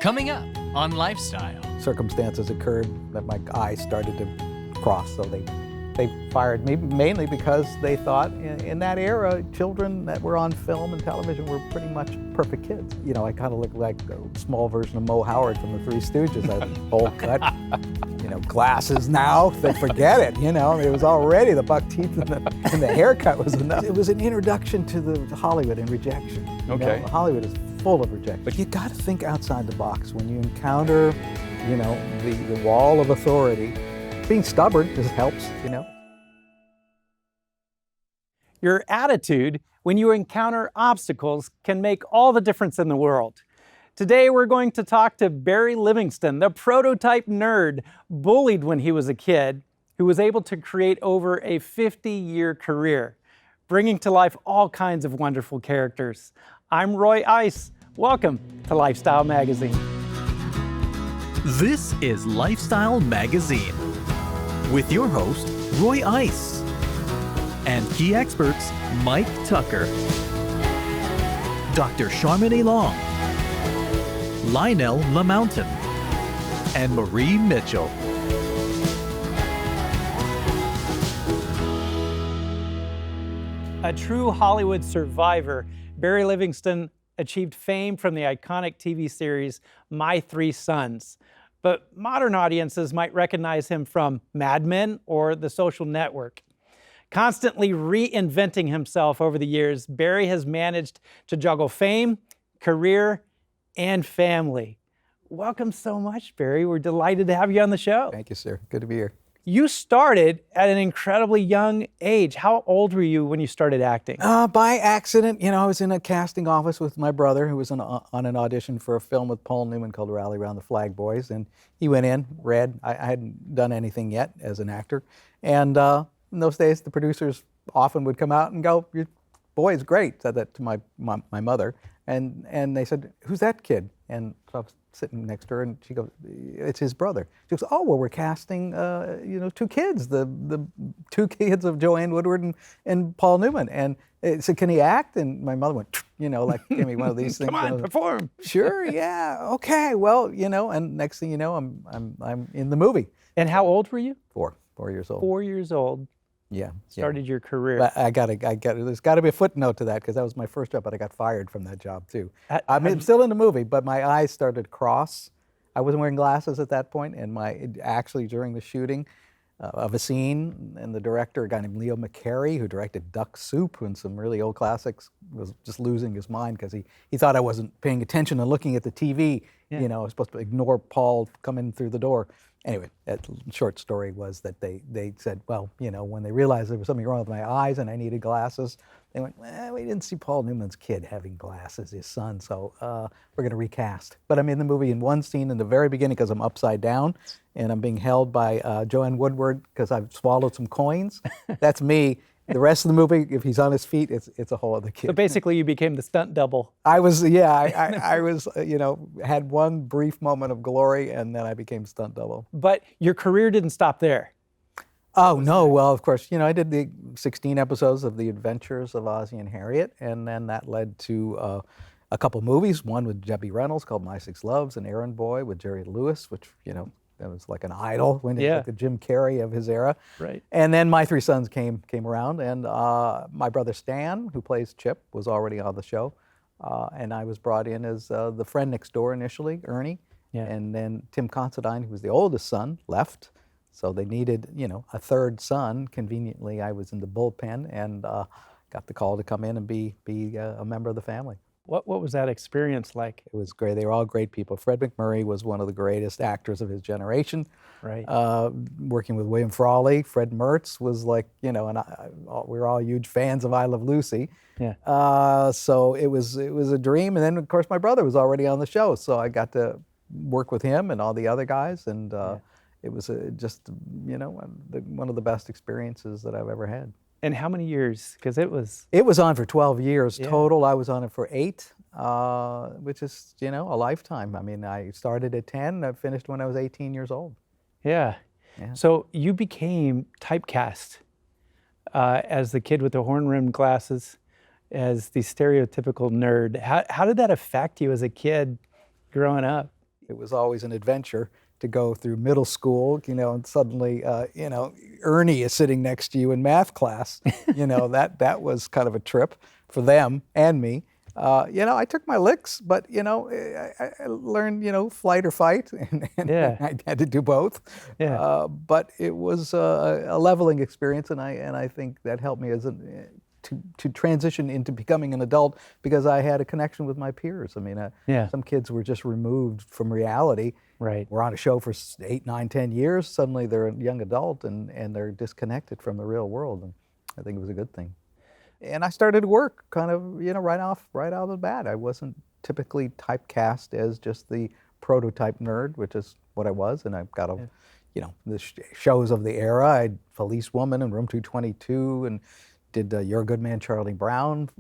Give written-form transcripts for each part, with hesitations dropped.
Coming up on Lifestyle. Circumstances occurred that my eyes started to cross, so they fired me mainly because they thought in that era, children that were on film and television were pretty much perfect kids. You know, I kind of looked like a small version of Mo Howard from the Three Stooges. I had a bowl cut, glasses now, they forget it, It was already the buck teeth and the haircut was enough. It was an introduction to the Hollywood and rejection. Okay. Hollywood is full of rejection. But you got to think outside the box when you encounter, the wall of authority. Being stubborn just helps, Your attitude when you encounter obstacles can make all the difference in the world. Today we're going to talk to Barry Livingston, the prototype nerd, bullied when he was a kid, who was able to create over a 50-year career, bringing to life all kinds of wonderful characters. I'm Roy Ice. Welcome to Lifestyle Magazine. This is Lifestyle Magazine with your host, Roy Ice, and key experts Mike Tucker, Dr. Charmaine Long, Lionel LaMountain, and Marie Mitchell. A true Hollywood survivor, Barry Livingston achieved fame from the iconic TV series My Three Sons. But modern audiences might recognize him from Mad Men or The Social Network. Constantly reinventing himself over the years, Barry has managed to juggle fame, career, and family. Welcome so much, Barry. We're delighted to have you on the show. Thank you, sir. Good to be here. You started at an incredibly young age. How old were you when you started acting? By accident, I was in a casting office with my brother who was on an audition for a film with Paul Newman called Rally Around the Flag Boys. And he went in, read. I hadn't done anything yet as an actor. And in those days, the producers often would come out and go, "Your boy is great," said that to my mother. And they said, "Who's that kid?" And so I was sitting next to her, and she goes, "It's his brother." She goes, "Oh, well, we're casting, two kids, the two kids of Joanne Woodward and Paul Newman." And I said, "Can he act?" And my mother went, gave me one of these things. Come on, perform. Sure, yeah, okay, well, and next thing you know, I'm in the movie. And how old were you? 4 years old. 4 years old. Yeah. Started your career. But there's got to be a footnote to that because that was my first job, but I got fired from that job too. I'm still in the movie, but my eyes started to cross. I wasn't wearing glasses at that point, and actually during the shooting of a scene, and the director, a guy named Leo McCarey, who directed Duck Soup and some really old classics, was just losing his mind because he thought I wasn't paying attention and looking at the TV. Yeah. I was supposed to ignore Paul coming through the door. Anyway, that short story was that they said, well, when they realized there was something wrong with my eyes and I needed glasses, they went, well, we didn't see Paul Newman's kid having glasses, his son, so we're going to recast. But I'm in the movie in one scene in the very beginning because I'm upside down and I'm being held by Joanne Woodward because I've swallowed some coins. That's me. The rest of the movie, if he's on his feet, it's a whole other kid. So basically you became the stunt double. I was, I was, had one brief moment of glory and then I became stunt double. But your career didn't stop there. Oh, no, well, of course, I did the 16 episodes of The Adventures of Ozzie and Harriet, and then that led to a couple movies, one with Debbie Reynolds called My Six Loves, and Errand Boy with Jerry Lewis, which, that was like an idol, like the Jim Carrey of his era. Right. And then My Three Sons came around, and my brother Stan, who plays Chip, was already on the show, and I was brought in as the friend next door initially, Ernie, and then Tim Considine, who was the oldest son, left, so they needed, a third son. Conveniently, I was in the bullpen and got the call to come in and be a member of the family. What was that experience like? It was great. They were all great people. Fred MacMurray was one of the greatest actors of his generation. Right. Working with William Frawley, Fred Mertz was like, we were all huge fans of I Love Lucy. Yeah. So it was a dream. And then, of course, my brother was already on the show, so I got to work with him and all the other guys. And it was just, one of the best experiences that I've ever had. And how many years? Because it was on for 12 years total. I was on it for 8, which is, a lifetime. I mean, I started at 10, I finished when I was 18 years old. Yeah. So you became typecast as the kid with the horn-rimmed glasses, as the stereotypical nerd. How did that affect you as a kid growing up? It was always an adventure to go through middle school, and suddenly, Ernie is sitting next to you in math class. That was kind of a trip for them and me. I took my licks, but I learned flight or fight, and I had to do both. Yeah. But it was a leveling experience, and I think that helped me to transition into becoming an adult, because I had a connection with my peers. I mean, some kids were just removed from reality. Right. We're on a show for 8, 9, 10 years. Suddenly they're a young adult and they're disconnected from the real world. And I think it was a good thing. And I started work kind of, right out of the bat. I wasn't typically typecast as just the prototype nerd, which is what I was. And I've got the shows of the era. I had Felice Woman and Room 222 and did You're a Good Man, Charlie Brown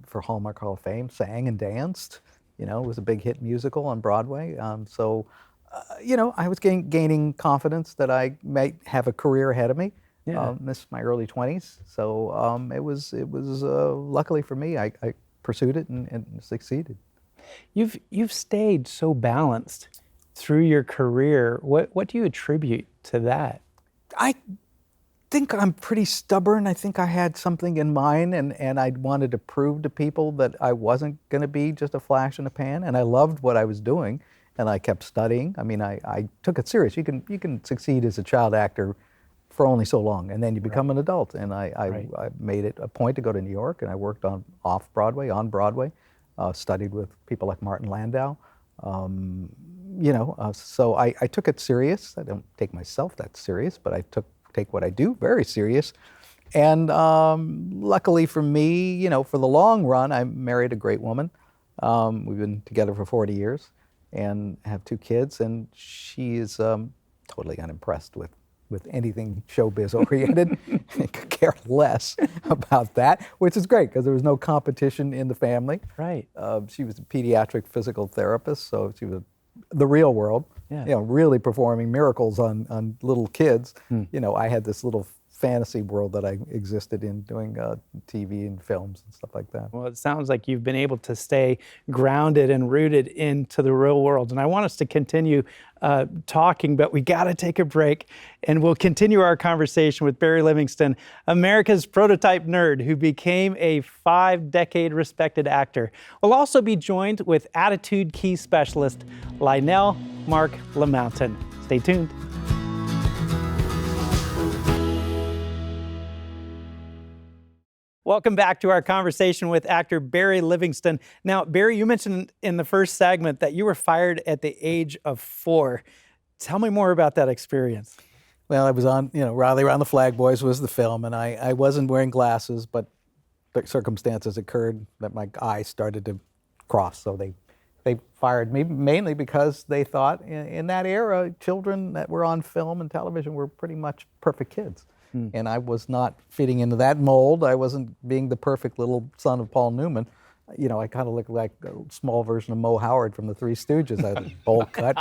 for Hallmark Hall of Fame, sang and danced. It was a big hit musical on Broadway. I was gaining confidence that I might have a career ahead of me. This is my early 20s. So it was luckily for me, I pursued it and succeeded. You've stayed so balanced through your career. What do you attribute to that? I think I'm pretty stubborn. I think I had something in mind, and I wanted to prove to people that I wasn't going to be just a flash in the pan, and I loved what I was doing, and I kept studying. I mean, I took it serious. You can succeed as a child actor for only so long, and then you become an adult. And I made it a point to go to New York, and I worked on Broadway, studied with people like Martin Landau. So I took it serious. I don't take myself that serious, but I take what I do very serious. And luckily for me, for the long run, I married a great woman. We've been together for 40 years and have 2 kids, and she is totally unimpressed with anything showbiz oriented. I could care less about that, which is great because there was no competition in the family. Right. She was a pediatric physical therapist, so she was the real world. Yeah. Really performing miracles on little kids. I had this little fantasy world that I existed in, doing TV and films and stuff like that. Well, it sounds like you've been able to stay grounded and rooted into the real world. And I want us to continue talking, but we got to take a break. And we'll continue our conversation with Barry Livingston, America's prototype nerd who became a 5-decade respected actor. We'll also be joined with attitude key specialist Lionel Mark LaMountain. Stay tuned. Welcome back to our conversation with actor Barry Livingston. Now, Barry, you mentioned in the first segment that you were fired at the age of 4. Tell me more about that experience. Well, I was on, Rally Around the Flag Boys was the film, and I wasn't wearing glasses, but circumstances occurred that my eyes started to cross, so they fired me mainly because they thought in that era, children that were on film and television were pretty much perfect kids. And I was not fitting into that mold. I wasn't being the perfect little son of Paul Newman. I kind of looked like a small version of Mo Howard from the Three Stooges. I had a bowl cut,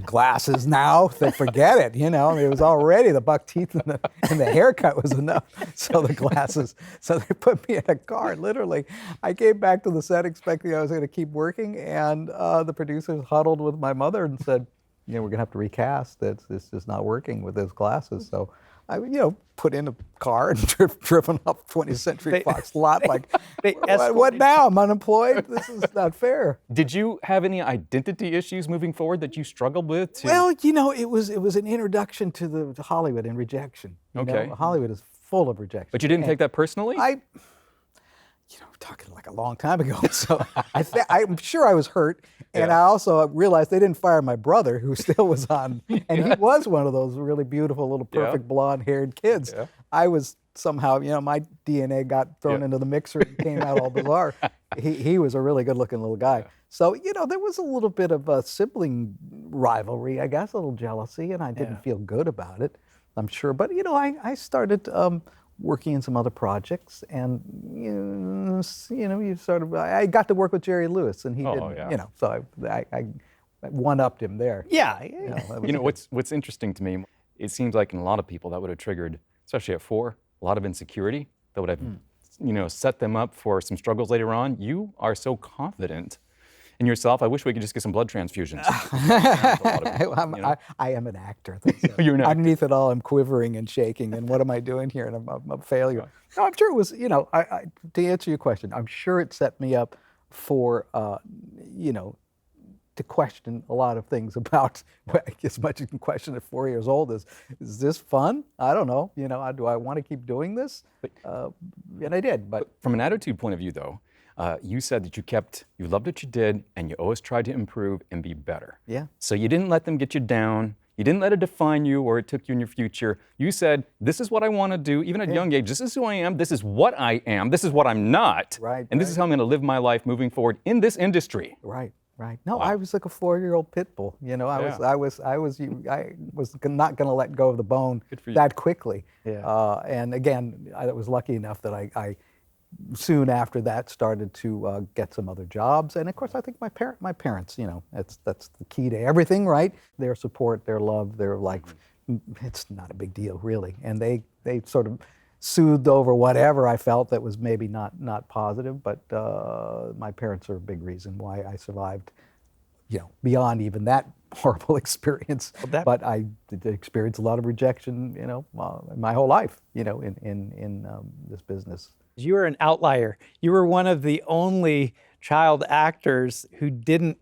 glasses now. They forget it. It was already the buck teeth and the haircut was enough. So the glasses. So they put me in a car. Literally, I came back to the set expecting I was going to keep working, and the producers huddled with my mother and said, we're going to have to recast. It's just not working with those glasses. So I, put in a car and driven up 20th Century Fox lot like, what now? I'm unemployed? This is not fair. Did you have any identity issues moving forward that you struggled with? Well, it was an introduction to Hollywood and rejection. Okay. Hollywood is full of rejection. But you didn't take that personally? We're talking like a long time ago, so I'm sure I was hurt, and I also realized they didn't fire my brother, who still was on, and he was one of those really beautiful little perfect blonde-haired kids. Yeah. I was somehow, my DNA got thrown into the mixer and came out all bizarre. He was a really good-looking little guy. Yeah. So, there was a little bit of a sibling rivalry, I guess, a little jealousy, and I didn't feel good about it, I'm sure. But, I started working in some other projects, and I got to work with Jerry Lewis, and he didn't, so I one-upped him there. Yeah. What's interesting to me, it seems like in a lot of people that would have triggered, especially at 4, a lot of insecurity that would have set them up for some struggles later on. You are so confident And yourself, I wish we could just get some blood transfusions. I am an actor. You're an actor. Underneath it all, I'm quivering and shaking, and what am I doing here? And I'm a failure. No, I'm sure it was, to answer your question, I'm sure it set me up for, to question a lot of things about, as much as you can question at 4 years old, is this fun? I don't know. Do I want to keep doing this? And I did. But from an attitude point of view, though, you said that you loved what you did, and you always tried to improve and be better. Yeah. So you didn't let them get you down. You didn't let it define you or it took you in your future. You said, this is what I want to do, even at a young age. This is who I am. This is what I am. This is what I'm not. Right. And this is how I'm going to live my life moving forward in this industry. Right. Right. No, Wow. I was like a 4-year-old pit bull. I was not going to let go of the bone that quickly. Yeah. And again, I was lucky enough that I soon after that started to get some other jobs. And of course, I think my parents, that's the key to everything, right? Their support, their love, their it's not a big deal really. And they sort of soothed over whatever I felt that was maybe not positive, but my parents are a big reason why I survived, beyond even that horrible experience. But I did experience a lot of rejection, my whole life, in this business. You were an outlier. You were one of the only child actors who didn't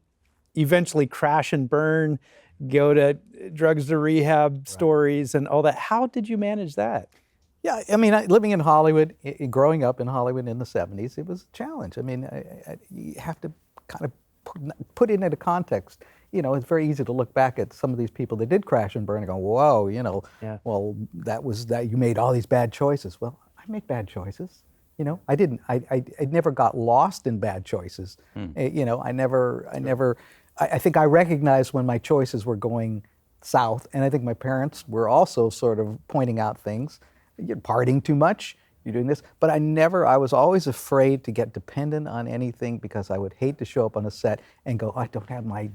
eventually crash and burn, go to drugs to rehab stories and all that. How did you manage that? Yeah, I mean, living in Hollywood, growing up in Hollywood in the 70s, it was a challenge. I mean, you have to kind of put it into context. It's very easy to look back at some of these people that did crash and burn and go, whoa, well, that was that you made all these bad choices. Well, I made bad choices. I didn't. I never got lost in bad choices. I think I recognized when my choices were going south, and I think my parents were also sort of pointing out things. You're partying too much, you're doing this. But I was always afraid to get dependent on anything because I would hate to show up on a set and go, I don't have my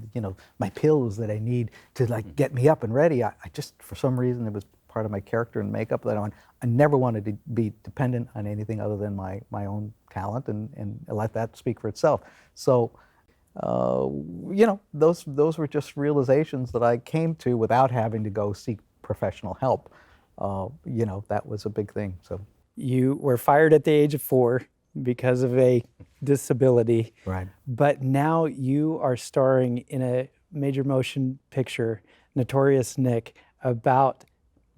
pills that I need to get me up and ready. I just, for some reason, it was part of my character and makeup that I never wanted to be dependent on anything other than my own talent and let that speak for itself. So, those were just realizations that I came to without having to go seek professional help. That was a big thing. So you were fired at the age of 4 because of a disability. Right. But now you are starring in a major motion picture, Notorious Nick, about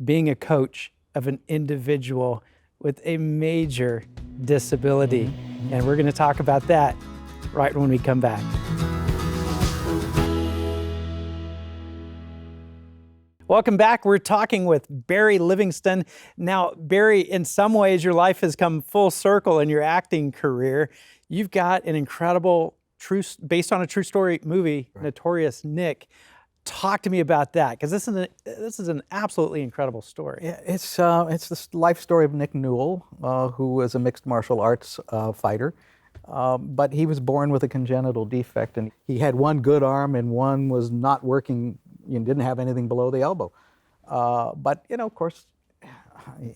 being a coach of an individual with a major disability. And we're going to talk about that right when we come back. Welcome back. We're talking with Barry Livingston. Now, Barry, in some ways, your life has come full circle in your acting career. You've got an incredible, based on a true story movie, right. Notorious Nick. Talk to me about that, because this is an absolutely incredible story. Yeah, it's the life story of Nick Newell, who was a mixed martial arts fighter. But he was born with a congenital defect, and he had one good arm and one was not working. Didn't have anything below the elbow. But of course,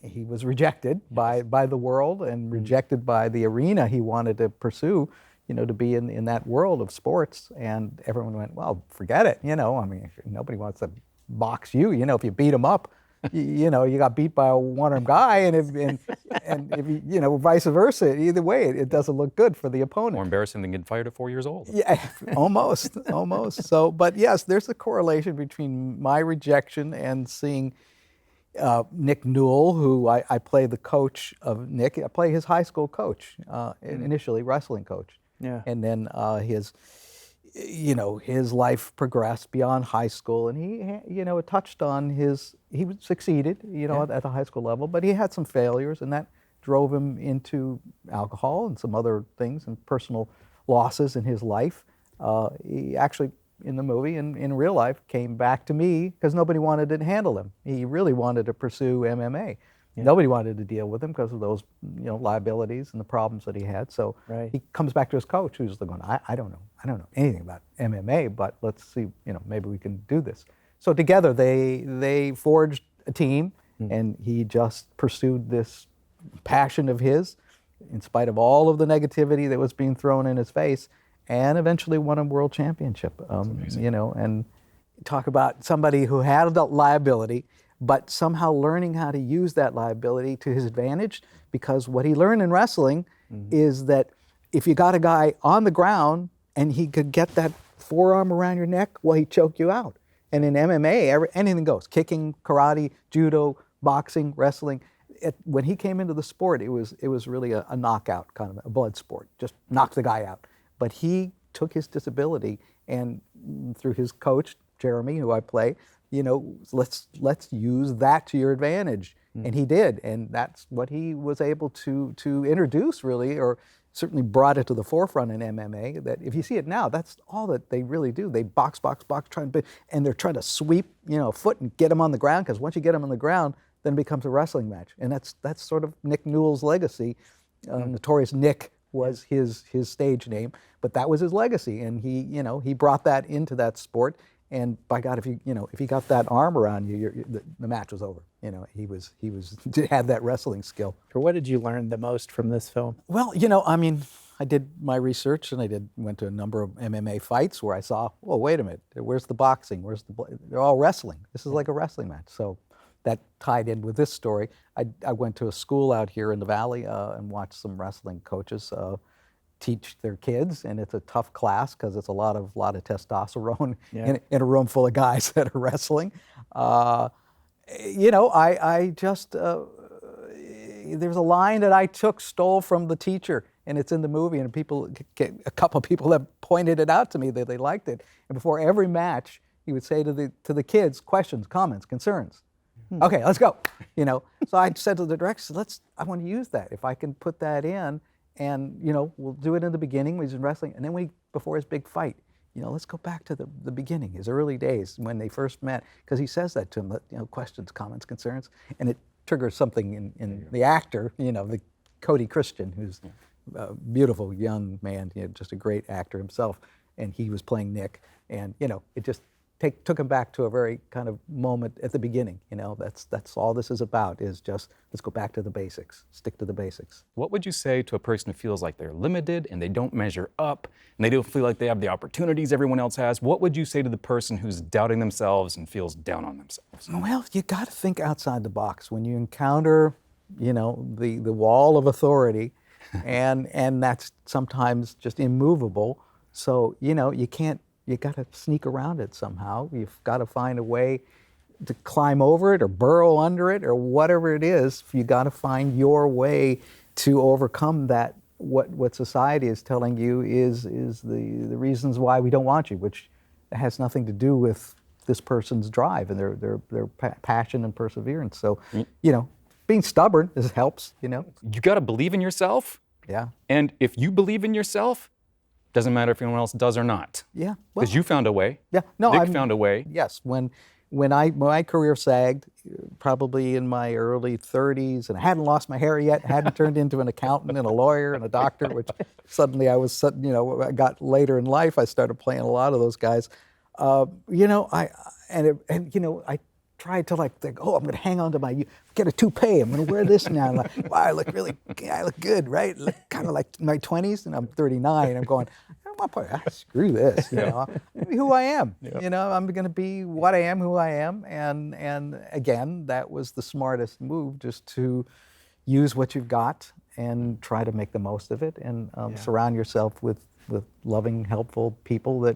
he was rejected by the world and rejected by the arena he wanted to pursue. To be in that world of sports, and everyone went, well, forget it. Nobody wants to box you. If you beat him up, you got beat by a one-armed guy, and if vice versa. Either way, it doesn't look good for the opponent. More embarrassing than getting fired at 4 years old. Yeah, almost. So, but yes, there's a correlation between my rejection and seeing Nick Newell, who I play the coach of Nick. I play his high school coach, initially wrestling coach. Yeah. And then his life progressed beyond high school, and he, it touched on he succeeded, at the high school level, but he had some failures, and that drove him into alcohol and some other things and personal losses in his life. He actually, in the movie and in real life, came back to me because nobody wanted to handle him. He really wanted to pursue MMA. Yeah. Nobody wanted to deal with him because of those, liabilities and the problems that he had. So right. He comes back to his coach, who's going, I don't know anything about MMA, but let's see, maybe we can do this. So together they forged a team, and he just pursued this passion of his, in spite of all of the negativity that was being thrown in his face. and eventually won a world championship. You know, and talk about somebody who had a liability, but somehow learning how to use that liability to his advantage, because what he learned in wrestling is that if you got a guy on the ground and he could get that forearm around your neck, well, he'd choke you out. And in MMA, anything goes. Kicking, karate, judo, boxing, wrestling. When he came into the sport, it was really a knockout, kind of a blood sport. Just knock the guy out. But he took his disability and through his coach, Jeremy, who I play, you know, let's use that to your advantage. And he did. And that's what he was able to introduce, really, or certainly brought it to the forefront in MMA, that if you see it now, that's all that they really do. They box, and they're trying to sweep, you know, a foot and get him on the ground, because once you get him on the ground, then it becomes a wrestling match. And that's sort of Nick Newell's legacy. Notorious Nick was his stage name, but that was his legacy. And he brought that into that sport. And by God, if he got that arm around you, the match was over. You know, he had that wrestling skill. What did you learn the most from this film? Well, you know, I mean, I did my research and went to a number of MMA fights where I saw, well, wait a minute, where's the boxing? They're all wrestling. This is like a wrestling match. So that tied in with this story. I went to a school out here in the Valley and watched some wrestling coaches teach their kids, and it's a tough class because it's a lot of testosterone in a room full of guys that are wrestling. You know, I just there's a line that I stole from the teacher, and it's in the movie, and a couple of people have pointed it out to me that they liked it. And before every match, he would say to the kids, questions, comments, concerns. Okay, let's go. You know, so I said to the director, I want to use that. If I can put that in, and you know, we'll do it in the beginning when he's in wrestling, and then before his big fight, you know, let's go back to the beginning, his early days when they first met, because he says that to him, you know, questions, comments, concerns, and it triggers something in the actor, you know, the Cody Christian, who's a beautiful young man, you know, just a great actor himself, and he was playing Nick, and you know, it just took him back to a very kind of moment at the beginning. You know, that's all this is about, is just let's go back to the basics, stick to the basics. What would you say to a person who feels like they're limited and they don't measure up and they don't feel like they have the opportunities everyone else has? What would you say to the person who's doubting themselves and feels down on themselves? Well, you got to think outside the box when you encounter, you know, the wall of authority, and that's sometimes just immovable. So, you know, you got to sneak around it somehow. You've got to find a way to climb over it or burrow under it or whatever it is. You got to find your way to overcome that, what society is telling you is the reasons why we don't want you, which has nothing to do with this person's drive and their passion and perseverance. So, you know, being stubborn helps, you know. You got to believe in yourself. Yeah. And if you believe in yourself, doesn't matter if anyone else does or not. Yeah. Because you found a way. Yeah. No, Nick found a way. Yes. When my career sagged, probably in my early 30s, and I hadn't lost my hair yet, hadn't turned into an accountant and a lawyer and a doctor, which suddenly I got later in life. I started playing a lot of those guys. You know, I tried to think, oh, I'm going to hang on to get a toupee. I'm going to wear this now. Like, wow, I look good, right? Kind of like my 20s, and I'm 39. I'm going, screw this, you know. Be who I am. Yep. You know, I'm going to be what I am, who I am, and again, that was the smartest move, just to use what you've got and try to make the most of it, and surround yourself with loving, helpful people that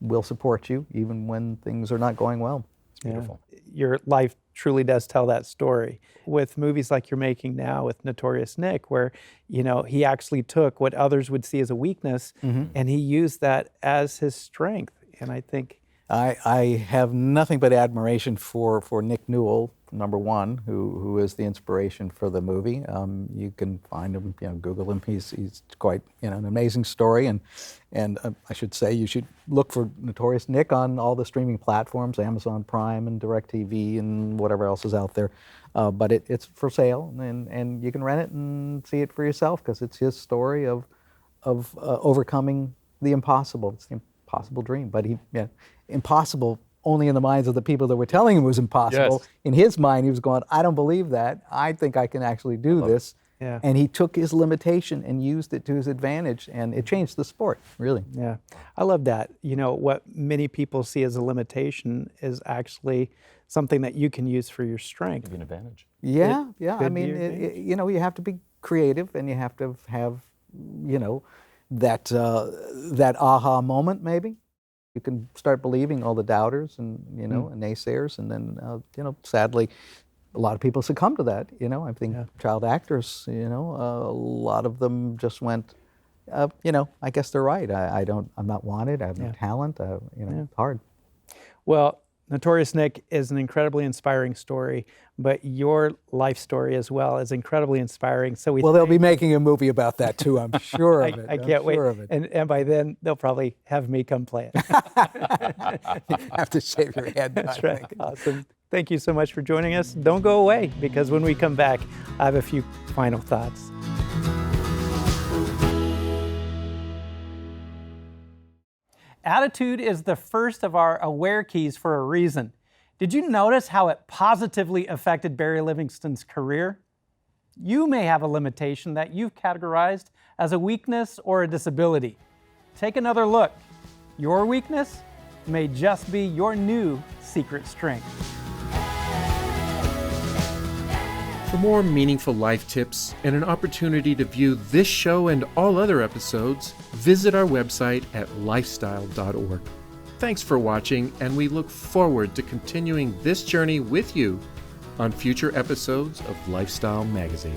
will support you even when things are not going well. It's beautiful. Your life truly does tell that story. With movies like you're making now with Notorious Nick, where, you know, he actually took what others would see as a weakness, and he used that as his strength. And I think I have nothing but admiration for Nick Newell, number one, who is the inspiration for the movie. You can find him, you know, Google him. He's quite, you know, an amazing story, and I should say you should look for Notorious Nick on all the streaming platforms, Amazon Prime and DirecTV and whatever else is out there. But it's for sale, and you can rent it and see it for yourself, because it's his story of overcoming the impossible. It's the impossible dream, but impossible only in the minds of the people that were telling him it was impossible. Yes. In his mind, he was going, I don't believe that. I think I can actually do this. Yeah. And he took his limitation and used it to his advantage, and it changed the sport, really. Yeah, I love that. You know, what many people see as a limitation is actually something that you can use for your strength. Give you an advantage. Yeah, yeah. I could be mean, your advantage. you know, you have to be creative, and you have to have, you know, that aha moment. Maybe you can start believing all the doubters and and naysayers, and then sadly, a lot of people succumb to that. You know, I think child actors, a lot of them just went, I guess they're right. I'm not wanted. I have no talent. It's hard. Well, Notorious Nick is an incredibly inspiring story, but your life story as well is incredibly inspiring. So they'll be making a movie about that too. I'm sure of it. I can't wait. Sure of it. And by then they'll probably have me come play it. You have to shave your head. That's right. Awesome. Thank you so much for joining us. Don't go away, because when we come back, I have a few final thoughts. Attitude is the first of our aware keys for a reason. Did you notice how it positively affected Barry Livingston's career? You may have a limitation that you've categorized as a weakness or a disability. Take another look. Your weakness may just be your new secret strength. For more meaningful life tips and an opportunity to view this show and all other episodes, visit our website at lifestyle.org. Thanks for watching, and we look forward to continuing this journey with you on future episodes of Lifestyle Magazine.